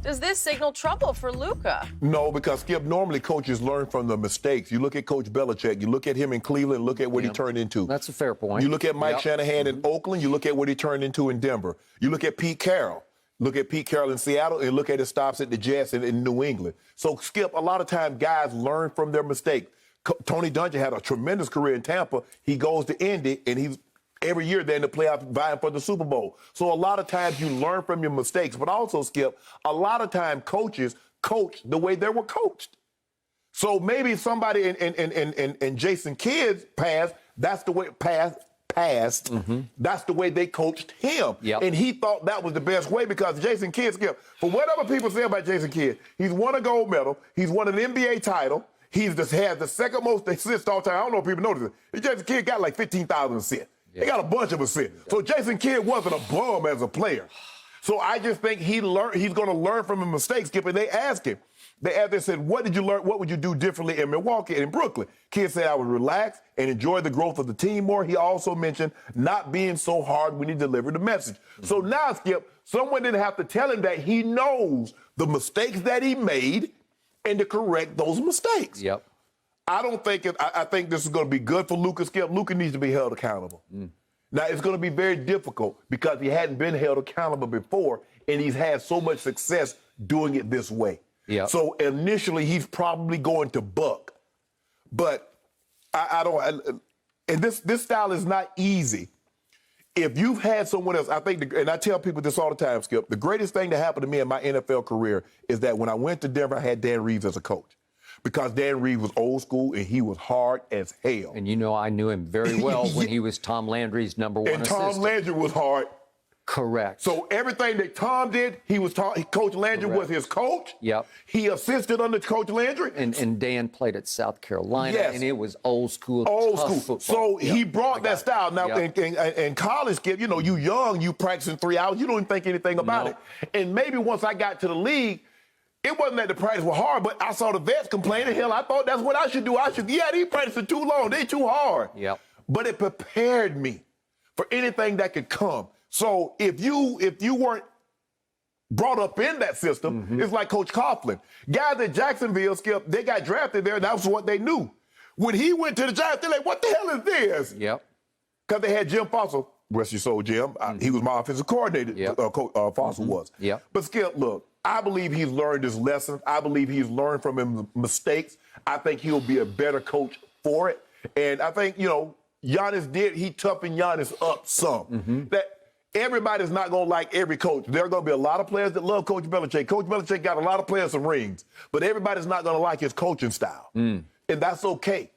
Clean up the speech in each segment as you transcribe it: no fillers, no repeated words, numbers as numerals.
Does this signal trouble for Luka? No, because, Skip, normally coaches learn from the mistakes. You look at Coach Belichick, you look at him in Cleveland, look at what he turned into. That's a fair point. You look at Mike Shanahan in Oakland, you look at what he turned into in Denver. You look at Pete Carroll. Look at Pete Carroll in Seattle and look at his stops at the Jets in New England. So, Skip, a lot of times guys learn from their mistakes. Tony Dungy had a tremendous career in Tampa. He goes to Indy, and he's every year they're in the playoffs vying for the Super Bowl. So a lot of times you learn from your mistakes. But also, Skip, a lot of times coaches coach the way they were coached. So maybe somebody in Jason Kidd's past, that's the way that's the way they coached him. Yep. And he thought that was the best way because Jason Kidd, Skip, for whatever people say about Jason Kidd, he's won a gold medal, he's won an NBA title, he's just had the second most assists all time. I don't know if people notice it. Jason Kidd got like 15,000 assists. He got a bunch of assists. So Jason Kidd wasn't a bum as a player. So I just think he's going to learn from his mistakes, Skip. And they asked him. They said, what did you learn? What would you do differently in Milwaukee and in Brooklyn? Kidd said, I would relax and enjoy the growth of the team more. He also mentioned not being so hard when he delivered the message. So now, Skip, someone didn't have to tell him that he knows the mistakes that he made and to correct those mistakes. Yep. I don't think I think this is going to be good for Luka, Skip. Luka needs to be held accountable. Now, it's going to be very difficult because he hadn't been held accountable before, and he's had so much success doing it this way. Yep. So initially, he's probably going to buck. But I don't and this style is not easy. If you've had someone else, I think, and I tell people this all the time, Skip, the greatest thing that happened to me in my NFL career is that when I went to Denver, I had Dan Reeves as a coach. Because Dan Reeves was old school and he was hard as hell. And you know, I knew him very well when he was Tom Landry's number one assistant. And Tom Landry was hard. Correct. So everything that Tom did, Coach Landry was his coach. Yep. He assisted under Coach Landry. And Dan played at South Carolina, and it was old school, tough football. So he brought that style. Now, in college, Skip, you know, you young, you practicing 3 hours, you don't even think anything about it. And maybe once I got to the league, it wasn't that the practice was hard, but I saw the vets complaining. Hell, I thought that's what I should do. These practices are too long. They're too hard. Yep. But it prepared me for anything that could come. So if you weren't brought up in that system, it's like Coach Coughlin. Guys at Jacksonville, Skip, they got drafted there, and that was what they knew. When he went to the Giants, they're like, what the hell is this? Yep. Because they had Jim Fossil. Rest your soul, Jim. He was my offensive coordinator, Coach Fossil was. Yep. But Skip, look, I believe he's learned his lesson. I believe he's learned from his mistakes. I think he'll be a better coach for it. And I think, you know, he toughened Giannis up some. That everybody's not going to like every coach. There are going to be a lot of players that love Coach Belichick. Coach Belichick got a lot of players some rings, but everybody's not going to like his coaching style. And that's okay.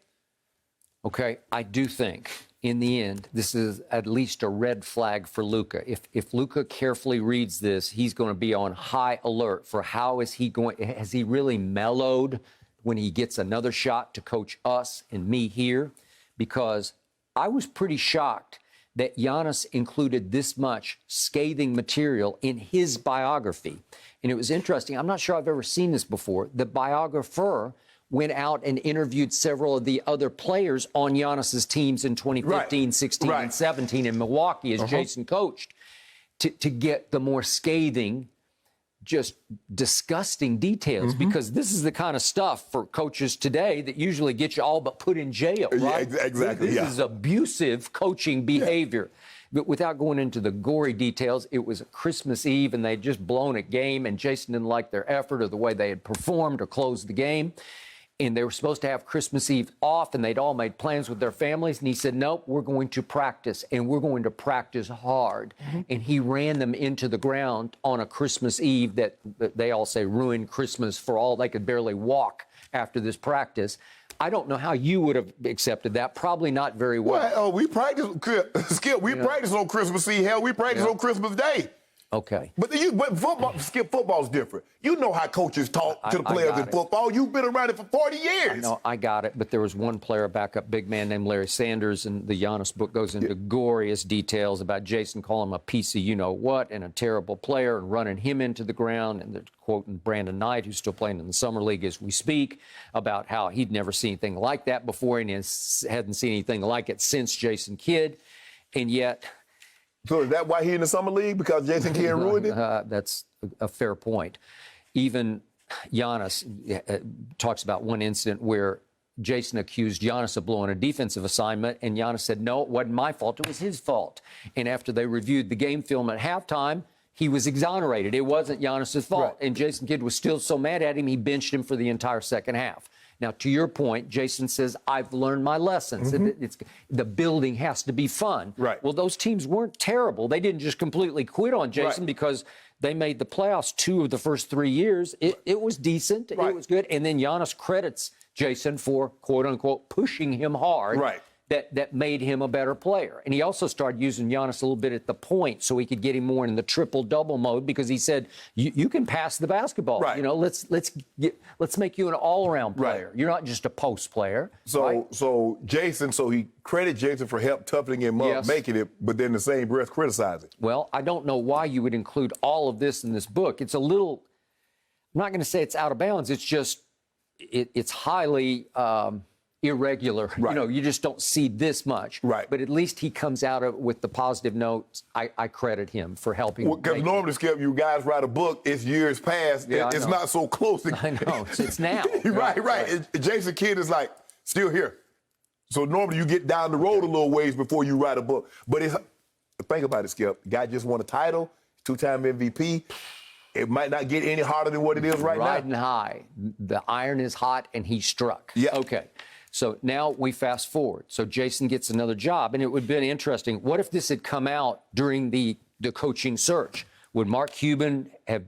Okay, I do think, in the end, this is at least a red flag for Luka. If Luka carefully reads this, he's going to be on high alert for has he really mellowed when he gets another shot to coach us and me here? Because I was pretty shocked that Giannis included this much scathing material in his biography. And it was interesting. I'm not sure I've ever seen this before. The biographer went out and interviewed several of the other players on Giannis's teams in 2015, 16, and 17 in Milwaukee as Jason coached to get the more scathing, just disgusting details, because this is the kind of stuff for coaches today that usually get you all but put in jail, right? Yeah, exactly. This is abusive coaching behavior. But without going into the gory details, it was a Christmas Eve and they'd just blown a game and Jason didn't like their effort or the way they had performed or closed the game. And they were supposed to have Christmas Eve off, and they'd all made plans with their families. And he said, nope, we're going to practice, and we're going to practice hard. And he ran them into the ground on a Christmas Eve that they all say ruined Christmas for all. They could barely walk after this practice. I don't know how you would have accepted that. Probably not very well. Well, we practice, Skip, we practice on Christmas Eve. Hell, we practice on Christmas Day. Okay. But football, Skip, football's different. You know how coaches talk to the players in football. You've been around it for 40 years. I know, I got it. But there was one player, backup big man named Larry Sanders, and the Giannis book goes into glorious details about Jason calling him a piece of you-know-what and a terrible player and running him into the ground. And they're quoting Brandon Knight, who's still playing in the Summer League as we speak, about how he'd never seen anything like that before and he hadn't seen anything like it since Jason Kidd. And yet... So is that why he in the Summer League? Because Jason Kidd ruined it? That's a fair point. even Giannis talks about one incident where Jason accused Giannis of blowing a defensive assignment, and Giannis said, no, it wasn't my fault. It was his fault. And after they reviewed the game film at halftime, he was exonerated. It wasn't Giannis's fault. Right. And Jason Kidd was still so mad at him, he benched him for the entire second half. Now, to your point, Jason says, I've learned my lessons. The building has to be fun. Right. Well, those teams weren't terrible. They didn't just completely quit on Jason because they made the playoffs 2 of the first 3 years. It was decent. Right. It was good. And then Giannis credits Jason for, quote unquote, pushing him hard. Right. That made him a better player. And he also started using Giannis a little bit at the point so he could get him more in the triple-double mode, because he said, you can pass the basketball. Right. You know, let's make you an all-around player. Right. You're not just a post player. So right? so Jason, so he credit Jason for help toughening him up, Yes. making it, but then the same breath criticizing. Well, I don't know why you would include all of this in this book. It's a little, I'm not going to say it's out of bounds. It's just, it's highly irregular. Right. You know, you just don't see this much. Right. But at least he comes out of with the positive notes. I credit him for helping. Well, because normally, Skip, you guys write a book, it's years past, Yeah, it's I know. not so close. I know. It's now. right. And Jason Kidd is like, still here. So normally you get down the road a little ways before you write a book. But think about it, Skip. Guy just won a title, 2-time MVP. It might not get any harder than what it is right now. Riding high. The iron is hot, and he struck. Yeah. Okay. So now we fast forward. So Jason gets another job, and it would have been interesting. What if this had come out during the coaching search? Would Mark Cuban have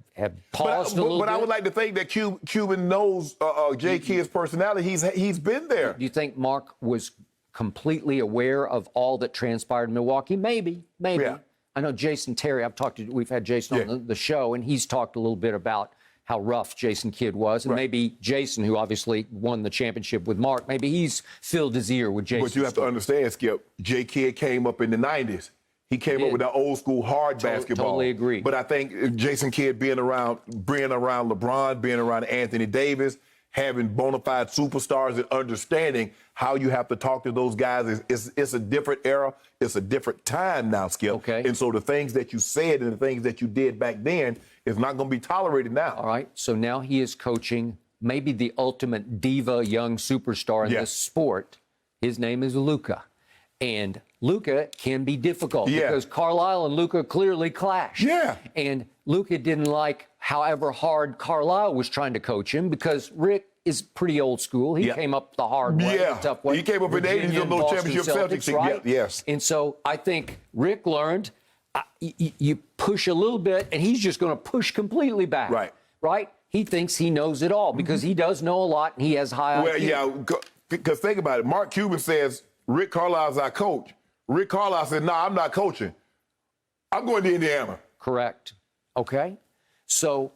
paused a little bit? But I would like to think that Cuban knows J. Kidd's personality. He's been there. Do you think Mark was completely aware of all that transpired in Milwaukee? Maybe. Yeah. I know Jason Terry. We've had Jason on the show, and he's talked a little bit about how rough Jason Kidd was. And maybe Jason, who obviously won the championship with Mark, maybe he's filled his ear with Jason. But you have to understand, Skip, J. Kidd came up in the 90s. He came up with that old school hard basketball. Totally agree. But I think Jason Kidd being around LeBron, being around Anthony Davis, having bona fide superstars and understanding how you have to talk to those guys, it's a different era. It's a different time now, Skip. Okay. And so the things that you said and the things that you did back then is not going to be tolerated now. All right. So now he is coaching maybe the ultimate diva young superstar in this sport. His name is Luka. And Luka can be difficult because Carlisle and Luka clearly clash. Yeah. And Luka didn't like however hard Carlisle was trying to coach him, because Rick is pretty old school. He came up the hard way, the tough way. He came up in the 80s in those championship Celtics. Right? Yes. And so I think Rick learned you push a little bit, and he's just going to push completely back. Right. Right? He thinks he knows it all because he does know a lot, and he has high IQ. Well, yeah, because think about it. Mark Cuban says, Rick Carlisle's our coach. Rick Carlisle said, no, I'm not coaching. I'm going to Indiana. Correct. Okay? So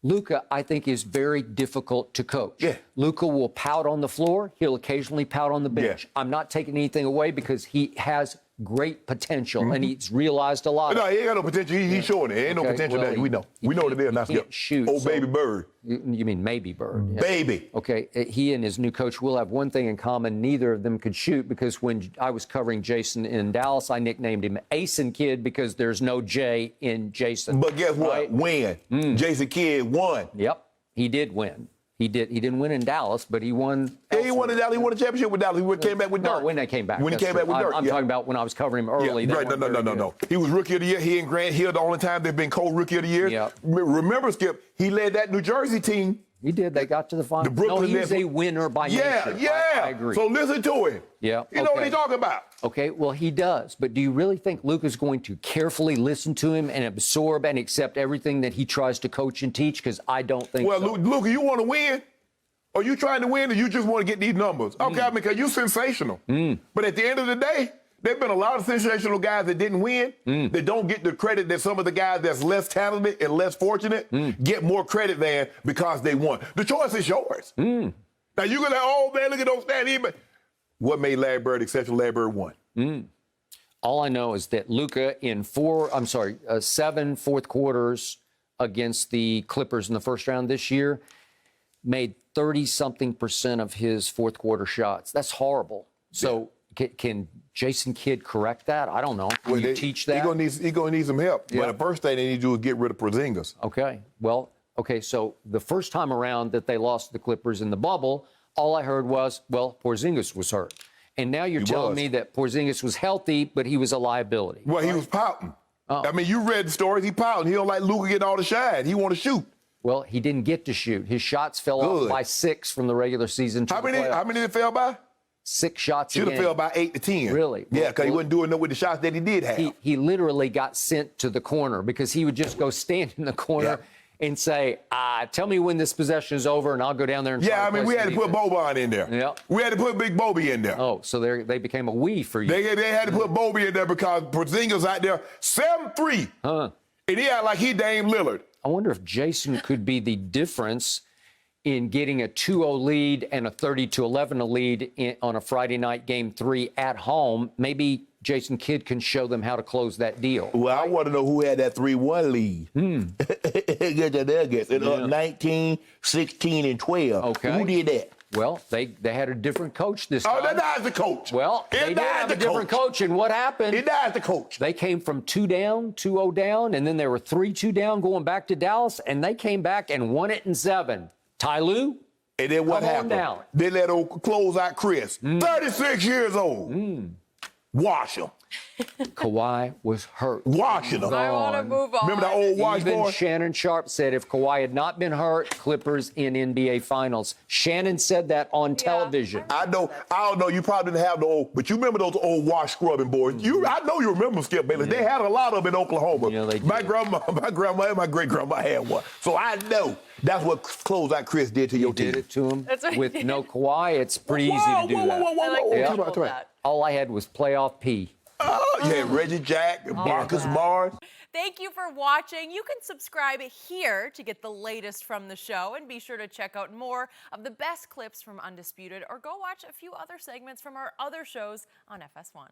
Luka, I think, is very difficult to coach. Yeah. Luka will pout on the floor. He'll occasionally pout on the bench. Yeah. I'm not taking anything away because he has great potential, and he's realized a lot. No, he ain't got no potential. He's showing it. Ain't no potential there. We know. We know what it is. Now, Skip. Shoot. Old baby Bird. You mean maybe Bird? Yeah. Baby. Okay, he and his new coach will have one thing in common. Neither of them could shoot, because when I was covering Jason in Dallas, I nicknamed him Asin Kid because there's no J in Jason. But guess what? Right? Win. Jason Kidd won. Yep, he did win. He didn't win in Dallas, but he won. Yeah, he won in Dallas. He won a championship with Dallas. He came back with Dirk. No, when they came back. When he came back with Dirk. I'm talking about when I was covering him early. Yeah, right. No. He was Rookie of the Year. He and Grant Hill, the only time they've been co-Rookie of the Year. Yep. Remember, Skip, he led that New Jersey team. He did. They got to the final. The Brooklyn He's a winner by nature. Yeah. I agree. So listen to him. Yeah. You know what he's talking about. Okay, well, he does. But do you really think Luka's going to carefully listen to him and absorb and accept everything that he tries to coach and teach? Because I don't think so. Well, Luka, you want to win? Are you trying to win, or you just want to get these numbers? Okay, I mean, because you're sensational. But at the end of the day, there have been a lot of sensational guys that didn't win, that don't get the credit that some of the guys that's less talented and less fortunate get more credit than because they won. The choice is yours. Now, you're going to, oh, man, look at those stats. What made Larry Bird exceptional? Larry Bird won. All I know is that Luka in 7 fourth quarters against the Clippers in the first round this year made 30-something% of his fourth quarter shots. That's horrible. So can Jason Kidd correct that? I don't know. Will you teach that? He's going to need some help. Yeah. But the first thing they need to do is get rid of Porzingis. Okay. Well, Okay, so the first time around that they lost to the Clippers in the bubble, all I heard was, well, Porzingis was hurt. And now you're telling me that Porzingis was healthy, but he was a liability. Well, he was pouting. I mean, you read the stories. He pouting. He don't like Luka getting all the shine. He want to shoot. Well, he didn't get to shoot. His shots fell off by 6 from the regular season to How the many? playoffs. How many did it fell by? 6 shots a Should have game. fell by 8 to 10. Really? Yeah, because he wasn't doing it with the shots that he did have. He literally got sent to the corner because he would just go stand in the corner and say, tell me when this possession is over, and I'll go down there and try to play we some had to put defense. Boban in there. Yeah. We had to put Big Bobby in there. Oh, so they became a we for you. They had to put Bobby in there because Porzingis out there 7-3. And he act like he Dame Lillard. I wonder if Jason could be the difference in getting a 2-0 lead and a 30-11 lead on a Friday night game 3 at home. Maybe Jason Kidd can show them how to close that deal. Well, I want to know who had that 3-1 lead. Against the Nuggets. It up 19, 16, and 12. Okay. Who did that? Well, they had a different coach this time. Oh, that the coach. Well, they did have a different coach, and what happened? It died the coach. They came from 2-0 down, and then they were 3-2 down going back to Dallas, and they came back and won it in 7. Ty Lue? And then what Come on happened? down. They let old close out Chris. 36 years old. Wash him. Kawhi was hurt. Washing him. I want to move on. Remember that old Wash Even boy? Shannon Sharpe said if Kawhi had not been hurt, Clippers in NBA Finals. Shannon said that on television. I don't know. You probably didn't have the old, but you remember those old wash scrubbing boys. I know you remember Skip Bayless. They had a lot of them in Oklahoma. Yeah, they did. My grandma and my great grandma had one. So I know that's what closeout Chris did to your team. Did it to him. That's what he With did. no Kawhi, it's pretty easy to do that. I like the Yeah. visual of that. All I had was playoff P. Oh, yeah, Reggie Jack, Marcus Morris. Thank you for watching. You can subscribe here to get the latest from the show, and be sure to check out more of the best clips from Undisputed, or go watch a few other segments from our other shows on FS1.